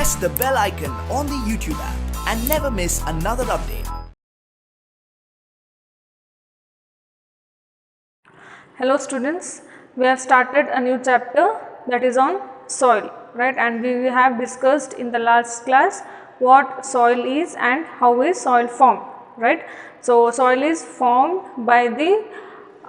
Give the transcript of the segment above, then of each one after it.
press the bell icon on the YouTube app and never miss another update. Hello students, we have started a new chapter that is on soil, right? And we have discussed in the last class what soil is and how is soil formed, right? So soil is formed by the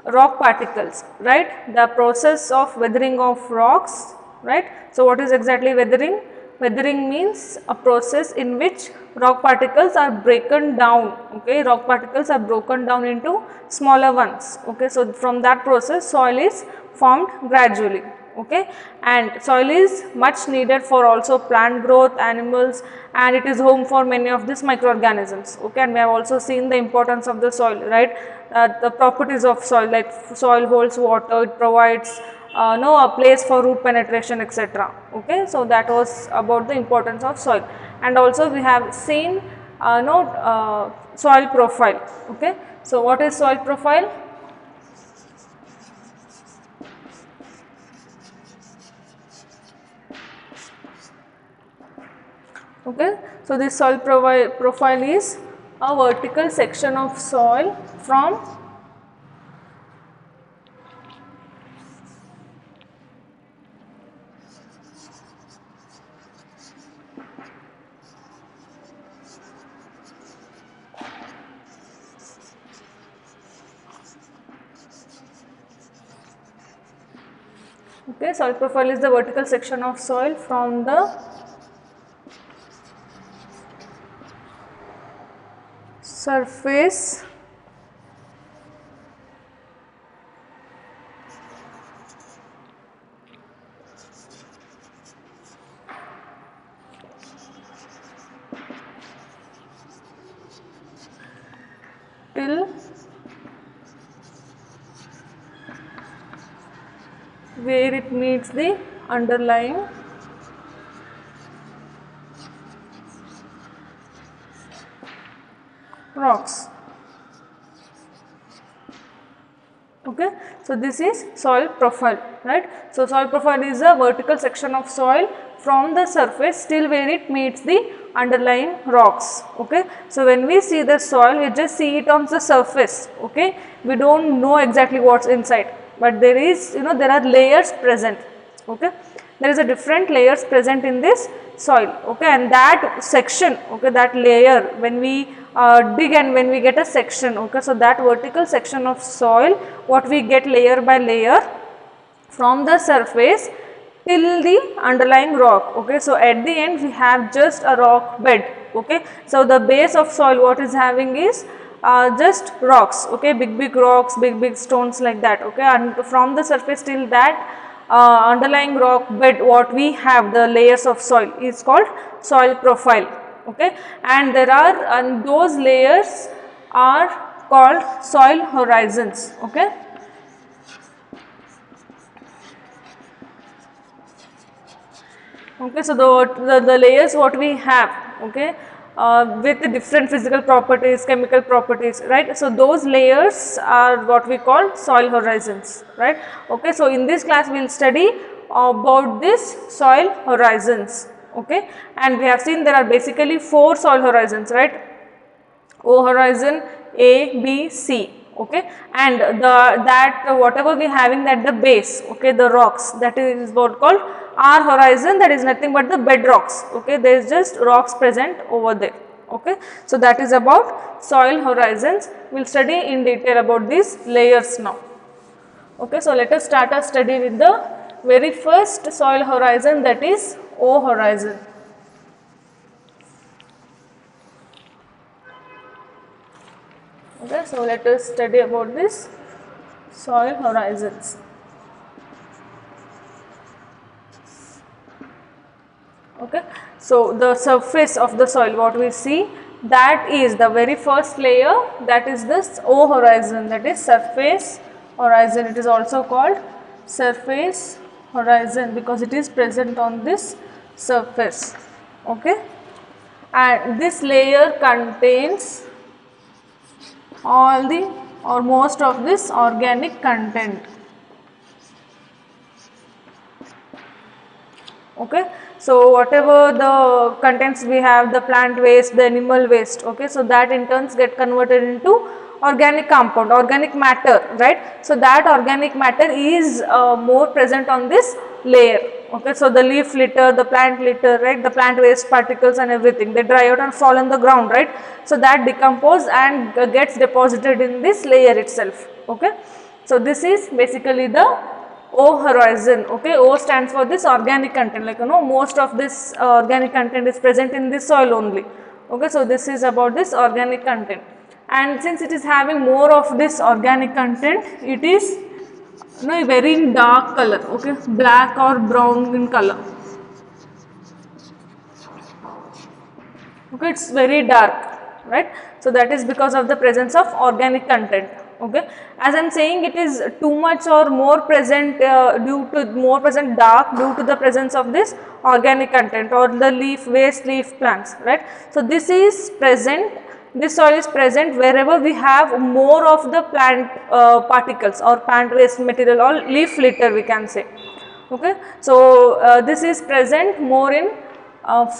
rock particles, right? The process of weathering of rocks, right? So what is exactly weathering? Weathering means a process in which rock particles are broken down, okay? Rock particles are broken down into smaller ones, okay? So from that process soil is formed gradually, okay? And soil is much needed for also plant growth, animals, and it is home for many of these microorganisms, okay? And we have also seen the importance of the soil, right? The properties of soil, like soil holds water, it provides a place for root penetration, etc. Okay, so that was about the importance of soil. And also we have seen soil profile. Okay, so what is soil profile? Okay, so this soil profile is a vertical section of soil from soil profile is the vertical section of soil from the surface till where it meets the underlying rocks. Okay, so this is soil profile, right? So soil profile is a vertical section of soil from the surface till where it meets the underlying rocks. Okay, so when we see the soil, we just see it on the surface. Okay, we don't know exactly what's inside, but there is, there are layers present. Okay, there is a different layers present in this soil. Okay, and that section, okay, that layer, when we dig and when we get a section, okay, so that vertical section of soil, what we get layer by layer from the surface till the underlying rock. Okay, so at the end we have just a rock bed. Okay, so the base of soil what is having is just rocks, okay, big rocks, big stones like that. Okay, and from the surface till that underlying rock bed what we have, the layers of soil, is called soil profile. Okay, and there are, and those layers are called soil horizons. Okay, okay, so the layers what we have, okay, with different physical properties, chemical properties, right? So those layers are what we call soil horizons, right? Okay, so in this class we will study about this soil horizons. Okay, and we have seen there are basically 4 soil horizons, right? O horizon, A, B, C. Okay, and whatever we having at the base, okay, the rocks, that is what called R horizon, that is nothing but the bedrocks. Okay, there is just rocks present over there. Okay, so that is about soil horizons. We will study in detail about these layers now. Okay, so let us start our study with the very first soil horizon, that is O horizon. Okay, so let us study about this soil horizons. Okay, so the surface of the soil what we see, that is the very first layer, that is this O horizon, that is surface horizon. It is also called surface horizon because it is present on this surface. Okay, and this layer contains all the or most of this organic content. Okay, So whatever the contents we have, the plant waste, the animal waste, okay, so that in turns get converted into organic compound, organic matter, right. So that organic matter is more present on this layer, okay. So the leaf litter, the plant litter, right, the plant waste particles and everything, they dry out and fall on the ground, right. So that decompose and gets deposited in this layer itself, okay. So this is basically the O horizon, okay. O stands for this organic content, like most of this organic content is present in this soil only, okay. So this is about this organic content, and since it is having more of this organic content, it is very in dark color, okay, black or brown in color, okay, it's very dark, right. So that is because of the presence of organic content, okay. As I am saying, it is too much or more present due to more present dark due to the presence of this organic content or the leaf waste, leaf plants, right. So this is present, this soil is present wherever we have more of the plant particles or plant waste material or leaf litter, we can say, okay. So this is present more in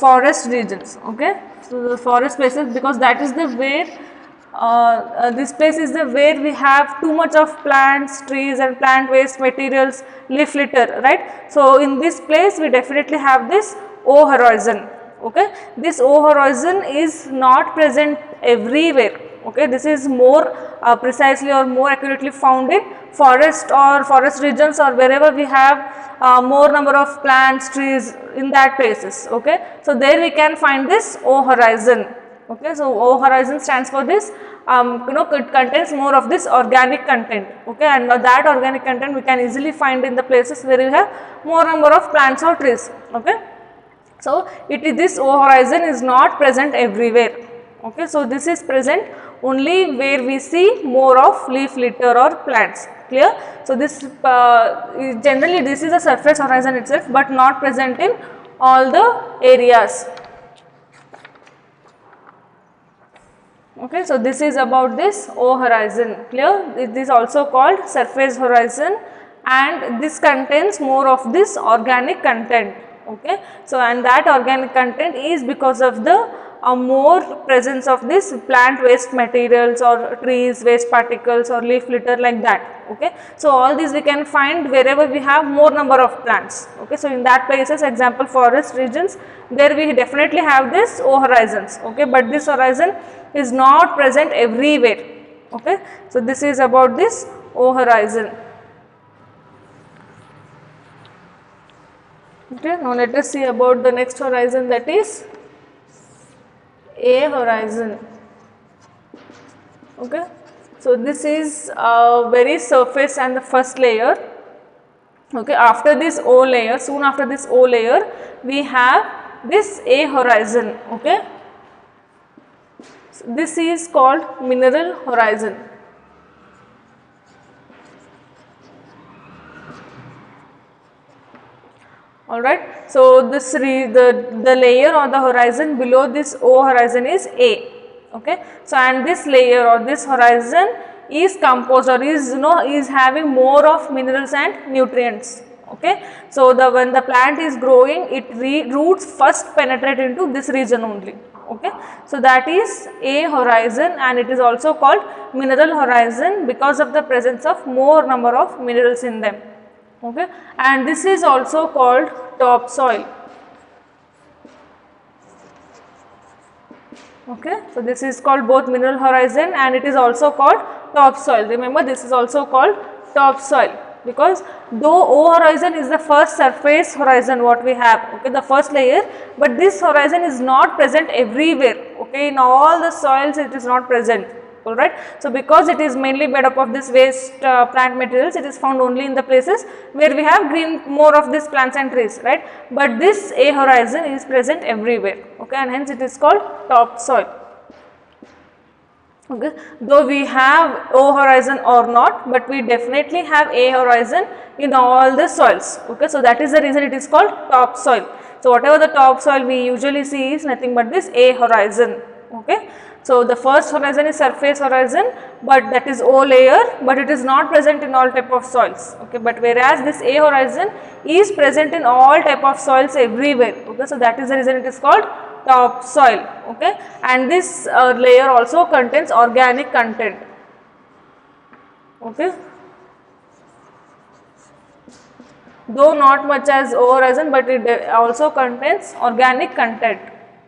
forest regions, okay. So the forest places, because that is the where this place is the where we have too much of plants, trees and plant waste materials, leaf litter, right. So in this place we definitely have this O horizon, okay. This O horizon is not present everywhere, okay. This is more precisely or more accurately found in forest or forest regions or wherever we have more number of plants, trees, in that places, okay. So there we can find this O horizon, okay. So O horizon stands for this, it contains more of this organic content, okay, and that organic content we can easily find in the places where we have more number of plants or trees, okay. So this O horizon is not present everywhere, okay. So this is present only where we see more of leaf litter or plants, clear. So this generally this is a surface horizon itself, but not present in all the areas, okay. So this is about this O horizon, clear. It is also called surface horizon, and this contains more of this organic content, okay. So and that organic content is because of the more presence of this plant waste materials or trees waste particles or leaf litter, like that, okay. So all these we can find wherever we have more number of plants, okay. So in that places, example forest regions, there we definitely have this O horizons, okay, but this horizon is not present everywhere, okay. So this is about this O horizon, okay. Now let us see about the next horizon, that is A horizon, okay. So this is very surface and the first layer, okay. After this O layer, soon after this O layer, we have this A horizon, okay. So this is called mineral horizon, alright. So this the layer or the horizon below this O horizon is A, okay. So and this layer or this horizon is composed or is having more of minerals and nutrients, okay. So when the plant is growing, it roots first penetrate into this region only, okay. So that is A horizon, and it is also called mineral horizon because of the presence of more number of minerals in them, okay. And this is also called topsoil, okay. So this is called both mineral horizon and it is also called topsoil. Remember, this is also called topsoil, because though O horizon is the first surface horizon what we have, okay, the first layer, but this horizon is not present everywhere, okay. In all the soils it is not present, alright. So because it is mainly made up of this waste plant materials, it is found only in the places where we have more of these plants and trees, right. But this A horizon is present everywhere, okay, and hence it is called topsoil, okay. Though we have O horizon or not, but we definitely have A horizon in all the soils, okay. So that is the reason it is called topsoil. So whatever the topsoil we usually see is nothing but this A horizon, okay. So the first horizon is surface horizon, but that is O layer, but it is not present in all type of soils. Okay, but whereas this A horizon is present in all type of soils everywhere. Okay, so that is the reason it is called topsoil. Okay, and this layer also contains organic content. Okay, though not much as O horizon, but it also contains organic content.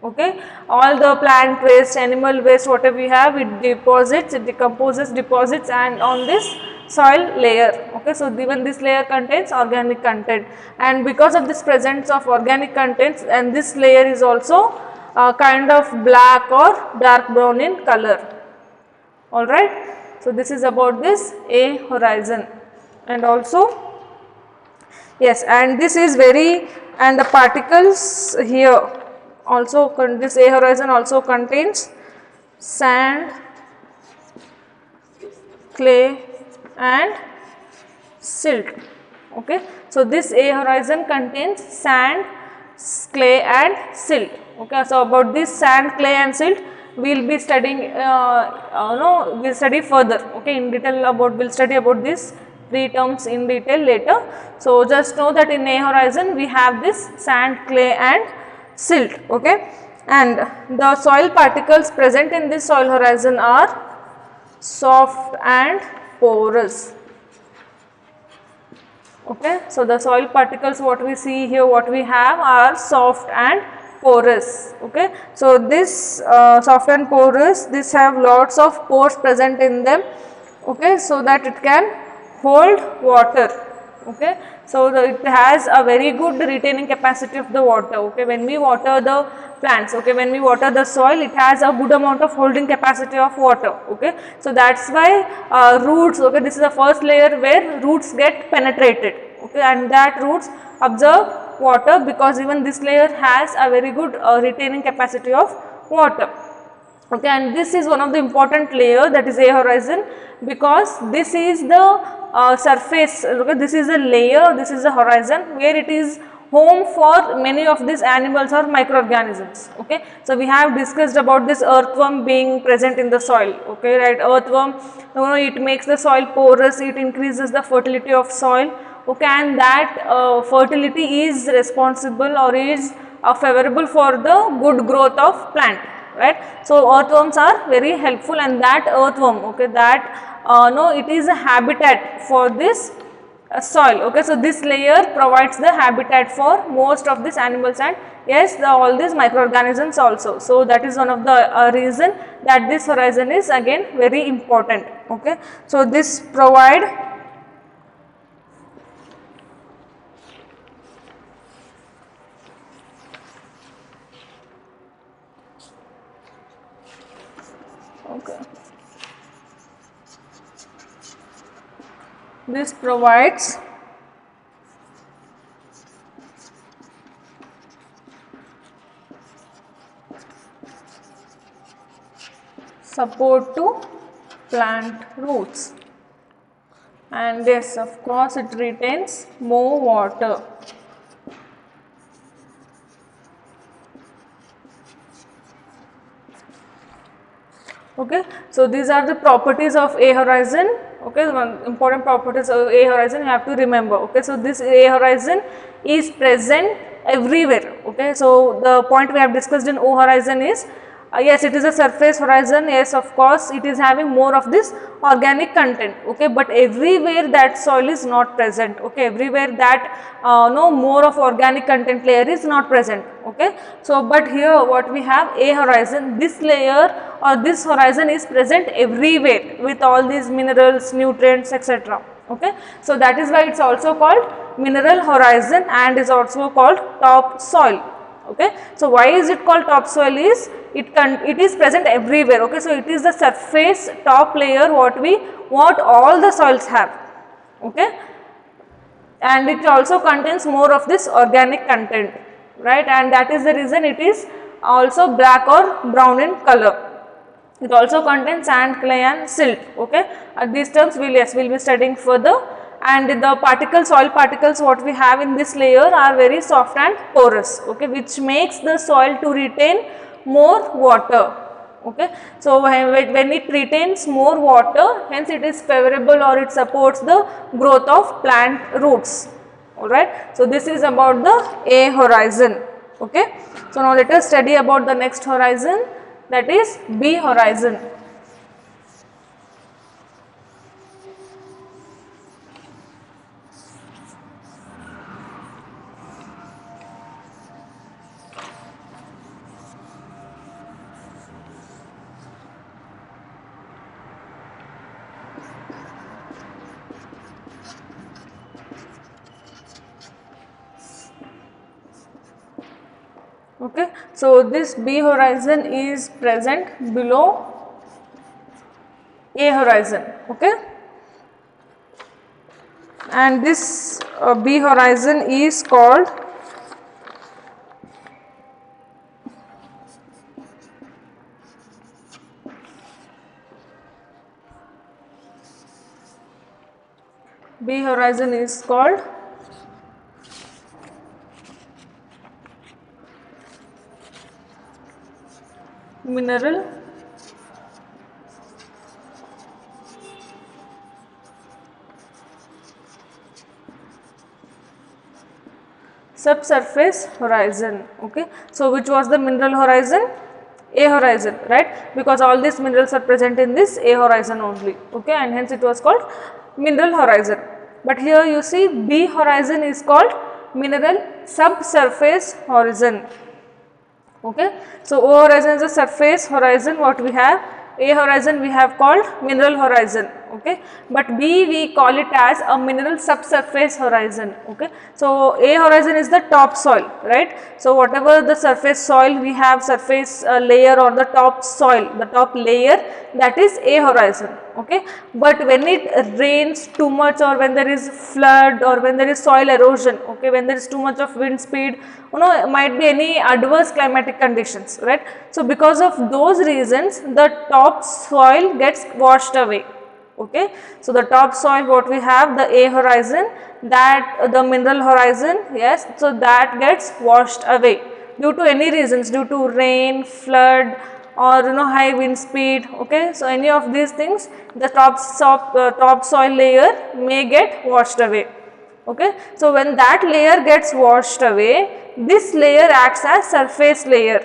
Okay, all the plant waste, animal waste, whatever we have, it deposits, it decomposes, deposits, and on this soil layer. Okay, so even this layer contains organic content, and because of this presence of organic contents, and this layer is also kind of black or dark brown in color. All right, so this is about this A horizon. And also, yes, and this is very, and the particles here also, this A horizon also contains sand, clay and silt. Okay, so this A horizon contains sand, clay and silt. Okay, so about this sand, clay and silt we will be studying, we will study further. Okay, in detail about, we will study about this 3 terms in detail later. So just know that in A horizon we have this sand, clay and silt. Okay, and the soil particles present in this soil horizon are soft and porous. Okay, so the soil particles what we see here, what we have are soft and porous. Okay, so this soft and porous, this have lots of pores present in them. Okay, so that it can hold water. Okay, so it has a very good retaining capacity of the water. Okay, when we water the plants, okay, when we water the soil, it has a good amount of holding capacity of water. Okay, so that's why roots, okay, this is the first layer where roots get penetrated. Okay, and that roots absorb water, because even this layer has a very good retaining capacity of water. Okay, and this is one of the important layer, that is A horizon, because this is the surface. Okay, this is a layer, this is a horizon where it is home for many of these animals or microorganisms. Okay, so we have discussed about this earthworm being present in the soil. Okay, right, earthworm, it makes the soil porous, it increases the fertility of soil. Okay, and that fertility is responsible or is favorable for the good growth of plant. Right, so earthworms are very helpful, and that earthworm, okay, that it is a habitat for this soil. Okay, so this layer provides the habitat for most of these animals and yes, all these microorganisms also. So that is one of the reason that this horizon is again very important. Okay, so this provide this provides support to plant roots, and yes, of course, it retains more water. Okay, so these are the properties of A horizon. Okay, one important properties of A horizon you have to remember. Okay, so this A horizon is present everywhere. Okay, so the point we have discussed in O horizon is yes, it is a surface horizon. Yes, of course, it is having more of this organic content. Okay, but everywhere that soil is not present. Okay, everywhere that no more of organic content layer is not present. Okay, so but here what we have A horizon, this layer or this horizon is present everywhere with all these minerals, nutrients, etc. Okay, so that is why it is also called mineral horizon and is also called topsoil. Okay, so why is it called topsoil? Is it is present everywhere. Okay, so it is the surface top layer what all the soils have. Okay, and it also contains more of this organic content, right, and that is the reason it is also black or brown in color. It also contains sand, clay and silt. Okay, these terms we will be studying further. And the particles, soil particles what we have in this layer are very soft and porous. Okay, which makes the soil to retain more water. Okay, so when it retains more water, hence it is favorable or it supports the growth of plant roots. Alright, so this is about the A horizon. Okay, so now let us study about the next horizon, that is B horizon. Okay, so this B horizon is present below A horizon. Okay, and this B horizon is called mineral subsurface horizon. Okay, so which was the mineral horizon? A horizon, right? Because all these minerals are present in this A horizon only. Okay, and hence it was called mineral horizon. But here you see B horizon is called mineral subsurface horizon. Okay, so O horizon is a surface horizon what we have, A horizon we have called mineral horizon. Okay, but B we call it as a mineral subsurface horizon. Okay, so A horizon is the top soil, right? So whatever the surface soil we have, surface layer or the top soil, the top layer, that is A horizon. Okay, but when it rains too much or when there is flood or when there is soil erosion, okay, when there is too much of wind speed, might be any adverse climatic conditions, right? So because of those reasons the top soil gets washed away. Okay, so the top soil what we have, the A horizon, that the mineral horizon, yes, so that gets washed away due to any reasons, due to rain, flood, or high wind speed. Okay, so any of these things, the top soil layer may get washed away. Okay, so when that layer gets washed away, this layer acts as surface layer,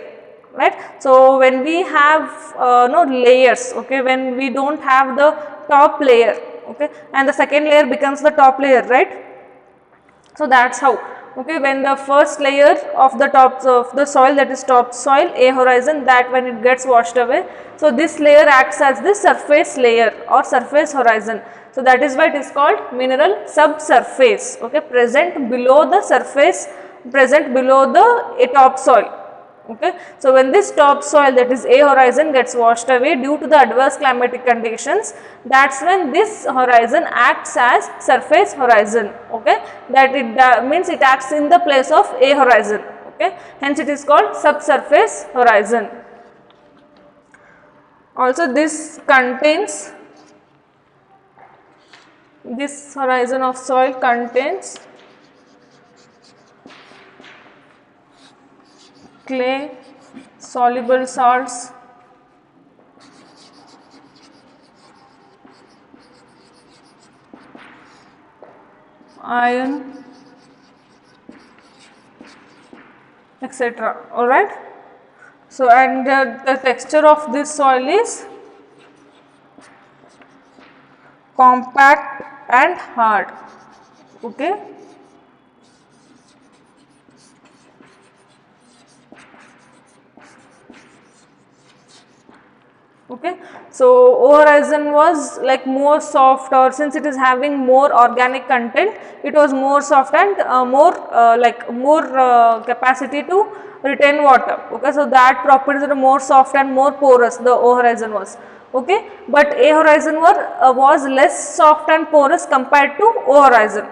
right? So when we have no layers, okay, when we don't have the top layer, okay, and the second layer becomes the top layer, right? So that's how. Okay, when the first layer of the top of the soil, that is top soil, A horizon, that when it gets washed away, so this layer acts as the surface layer or surface horizon. So that is why it is called mineral subsurface. Okay, present below the surface, present below the top soil. Okay, so when this top soil, that is A horizon, gets washed away due to the adverse climatic conditions, that's when this horizon acts as surface horizon. Okay, that it means it acts in the place of A horizon. Okay, hence it is called subsurface horizon. Also this contains, this horizon of soil contains clay, soluble salts, iron, etc. Alright. So and the texture of this soil is compact and hard. Okay. Okay, so O horizon was like more soft, or since it is having more organic content, it was more soft and more capacity to retain water. Okay, so that properties are more soft and more porous, the O horizon was. Okay, but A horizon was less soft and porous compared to O horizon.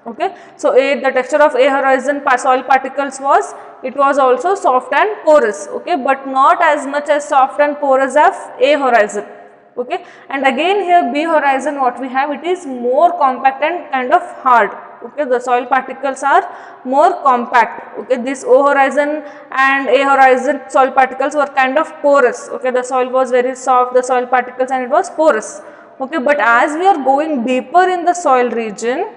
Okay, so the texture of A horizon soil particles was, it was also soft and porous, okay, but not as much as soft and porous of A horizon. Okay, and again here B horizon what we have, it is more compact and kind of hard. Okay, the soil particles are more compact. Okay, this O horizon and A horizon soil particles were kind of porous. Okay, the soil was very soft, the soil particles, and it was porous. Okay, but as we are going deeper in the soil region,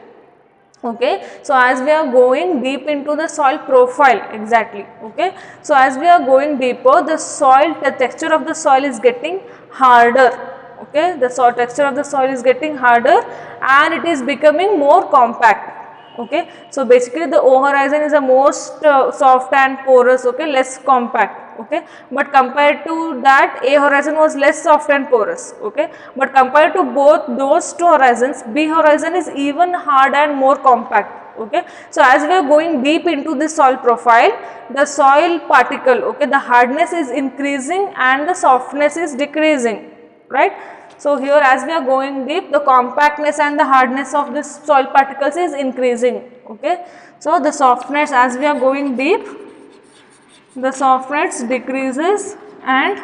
okay, so as we are going deep into the soil profile, exactly, okay, so as we are going deeper, the texture of the soil is getting harder. Okay, the soil texture of the soil is getting harder and it is becoming more compact. Okay, so basically the O horizon is the most soft and porous, okay, less compact. Okay, but compared to that, A horizon was less soft and porous. Okay, but compared to both those two horizons, B horizon is even hard and more compact. Okay, so as we are going deep into the soil profile, the soil particle, okay, the hardness is increasing and the softness is decreasing, right. So here as we are going deep, the compactness and the hardness of this soil particles is increasing. Okay, so the softness, as we are going deep, the softness decreases and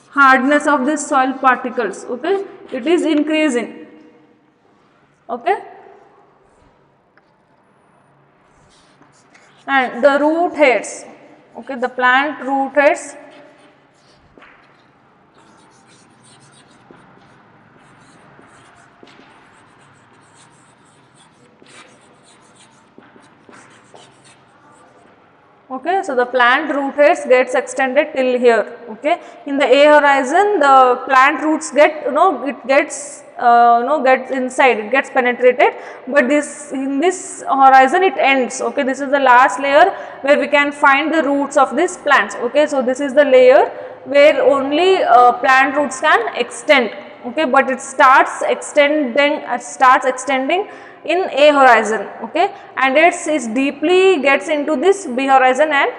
hardness of this soil particles, okay, it is increasing. Okay, and the root hairs, okay, the plant root hairs, okay, so the plant root hairs gets extended till here. Okay, in the A horizon, the plant roots get, it gets gets inside, it gets penetrated, but this in this horizon it ends. Okay, this is the last layer where we can find the roots of these plants. Okay, so this is the layer where only plant roots can extend. Okay, but it starts extending in A horizon. Okay, and it deeply gets into this B horizon and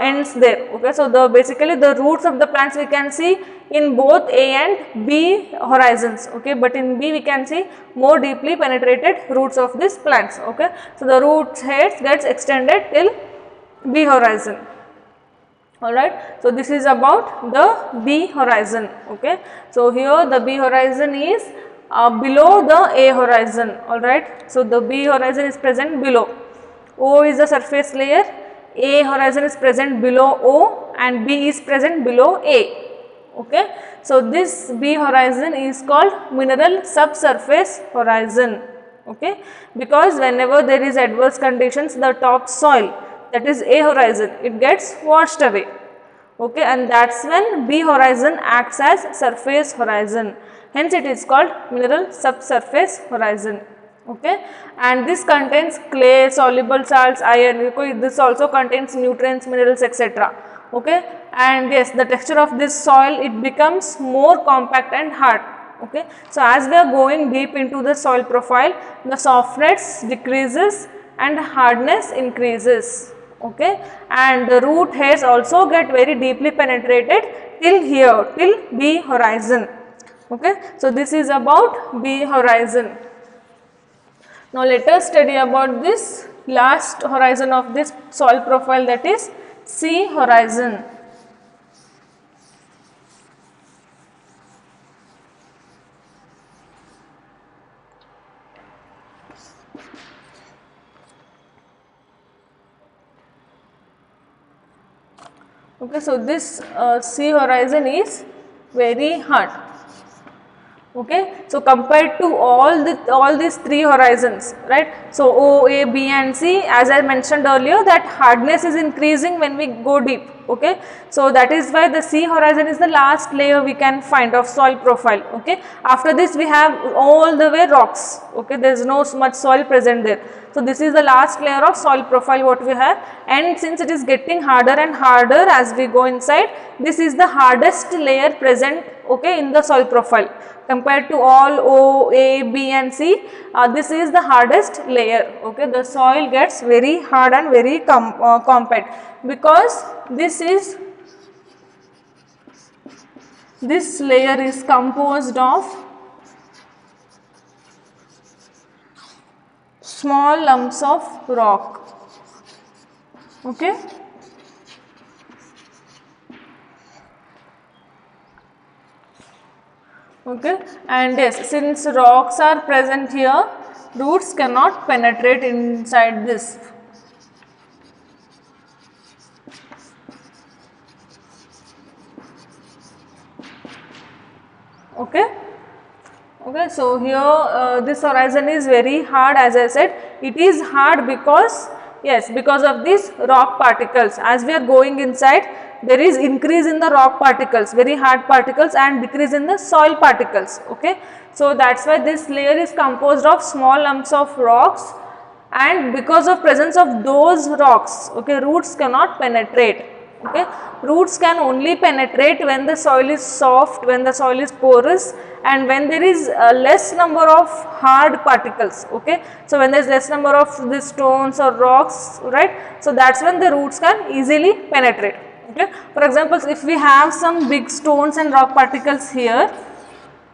ends there. Okay, so basically the roots of the plants we can see in both A and B horizons. Okay, but in B we can see more deeply penetrated roots of these plants. Okay, so the root hairs gets extended till B horizon. Alright, so this is about the B horizon. Okay, so here the B horizon is below the A horizon. Alright, so the B horizon is present below. O is the surface layer, A horizon is present below O and B is present below A. Okay, so this B horizon is called mineral subsurface horizon. Okay, because whenever there is adverse conditions, the top soil, that is A horizon, it gets washed away. Okay, and that's when B horizon acts as surface horizon. Hence it is called mineral subsurface horizon. Okay, and this contains clay, soluble salts, iron. This also contains nutrients, minerals, etc. Okay, and yes, the texture of this soil, it becomes more compact and hard. Okay, so as we are going deep into the soil profile, the softness decreases and hardness increases. Okay, and the root hairs also get very deeply penetrated till here, till B horizon. Okay, so this is about B horizon. Now let us study about this last horizon of this soil profile, that is C horizon. Okay, so this C horizon is very hard. Okay, so compared to all these three horizons, right? So O, A, B and C, as I mentioned earlier, that hardness is increasing when we go deep. Okay, so that is why the C horizon is the last layer we can find of soil profile. Okay, after this we have all the way rocks. Okay, there is no much soil present there. So this is the last layer of soil profile what we have, and since it is getting harder and harder as we go inside, this is the hardest layer present, okay, in the soil profile. Compared to all O, A, B and C, this is the hardest layer. Okay, the soil gets very hard and very compact because this layer is composed of small lumps of rock. Okay, okay, and yes, since rocks are present here, roots cannot penetrate inside this. Okay. Okay, so here this horizon is very hard. As I said, it is hard because, yes, because of these rock particles. As we are going inside, there is increase in the rock particles, very hard particles, and decrease in the soil particles. Okay, so that's why this layer is composed of small lumps of rocks, and because of presence of those rocks, okay, roots cannot penetrate. Okay, roots can only penetrate when the soil is soft, when the soil is porous, and when there is less number of hard particles. Okay, so when there is less number of these stones or rocks, right, so that's when the roots can easily penetrate. Okay, for example, if we have some big stones and rock particles here,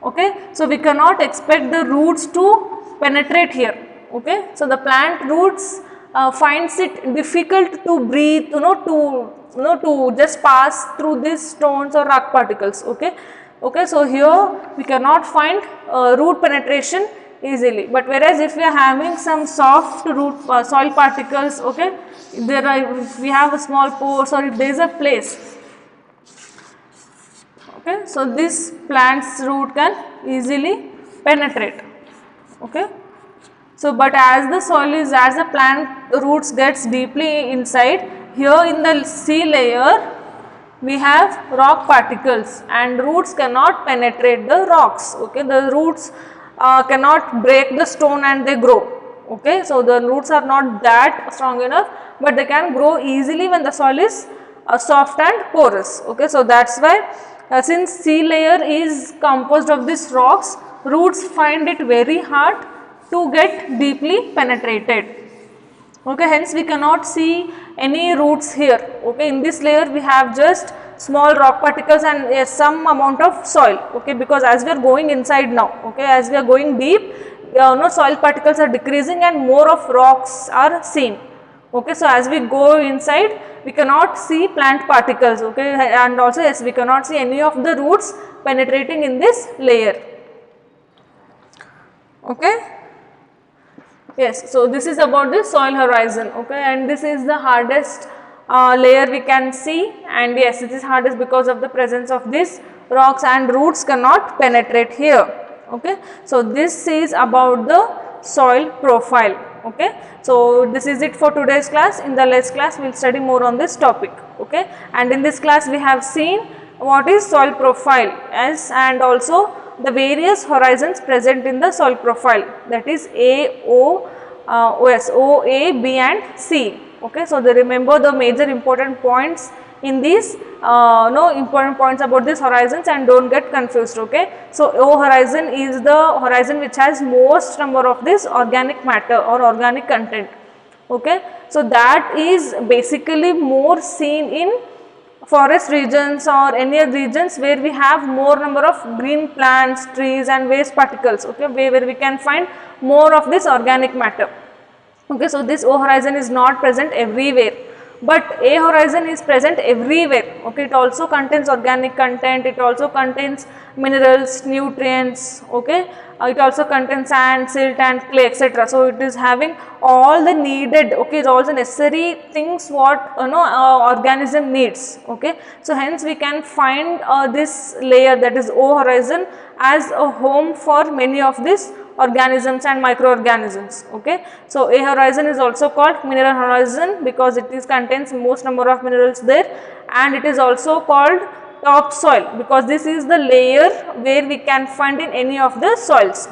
okay, so we cannot expect the roots to penetrate here. Okay, so the plant roots finds it difficult to breathe, to just pass through these stones or rock particles. Okay, okay, so here we cannot find root penetration easily, but whereas if we are having some soft root soil particles, okay, there are, if we have a small pores or if there is a place, okay, so this plant's root can easily penetrate. Okay, so but as the soil is, as the plant roots gets deeply inside, here in the sea layer we have rock particles and roots cannot penetrate the rocks. Okay, the roots cannot break the stone and they grow. Okay, so the roots are not that strong enough, but they can grow easily when the soil is soft and porous. Okay, so that's why since sea layer is composed of these rocks, roots find it very hard to get deeply penetrated. Okay, hence we cannot see any roots here. Okay, in this layer we have just small rock particles and some amount of soil. Okay, because as we are going inside now, okay, as we are going deep, soil particles are decreasing and more of rocks are seen. Okay, so as we go inside, we cannot see plant particles. Okay, and also yes, we cannot see any of the roots penetrating in this layer. Okay. Yes, so this is about the soil horizon. Okay, and this is the hardest layer we can see, and yes, it is hardest because of the presence of these rocks and roots cannot penetrate here. Okay, so this is about the soil profile. Okay, so this is it for today's class. In the next class we will study more on this topic. Okay, and in this class we have seen what is soil profile, yes, and also the various horizons present in the soil profile, that is A, O, S, O, A, B and C. Okay, so they remember the major important points in these important points about these horizons and don't get confused. Okay, so O horizon is the horizon which has most number of this organic matter or organic content. Okay, so that is basically more seen in forest regions or any other regions where we have more number of green plants, trees and waste particles. Okay, where we can find more of this organic matter. Okay, so this O horizon is not present everywhere, but A horizon is present everywhere. Okay, it also contains organic content, it also contains minerals, nutrients. Okay, it also contains sand, silt and clay, etc. So it is having all the needed, okay, all the necessary things what organism needs. Okay, so hence we can find this layer, that is O horizon, as a home for many of these organisms and microorganisms. Okay, so A horizon is also called mineral horizon because it is contains most number of minerals there, and it is also called topsoil because this is the layer where we can find in any of the soils.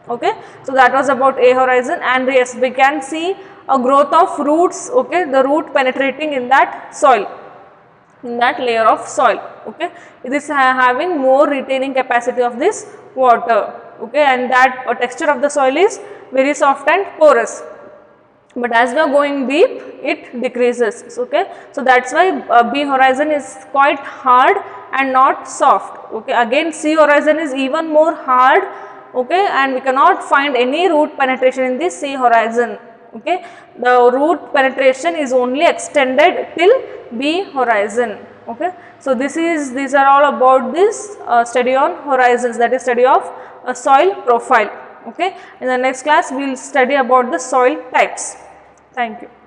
Okay, so that was about A horizon, and yes, we can see a growth of roots. Okay, the root penetrating in that soil, in that layer of soil. Okay, it is having more retaining capacity of this water. Okay, and that texture of the soil is very soft and porous, but as we are going deep it decreases. Okay, so that's why B horizon is quite hard and not soft. Okay, again C horizon is even more hard. Okay, and we cannot find any root penetration in this C horizon. Okay, the root penetration is only extended till B horizon. Okay, so these are all about this study on horizons, that is study of soil profile. Okay, in the next class we will study about the soil types. Thank you.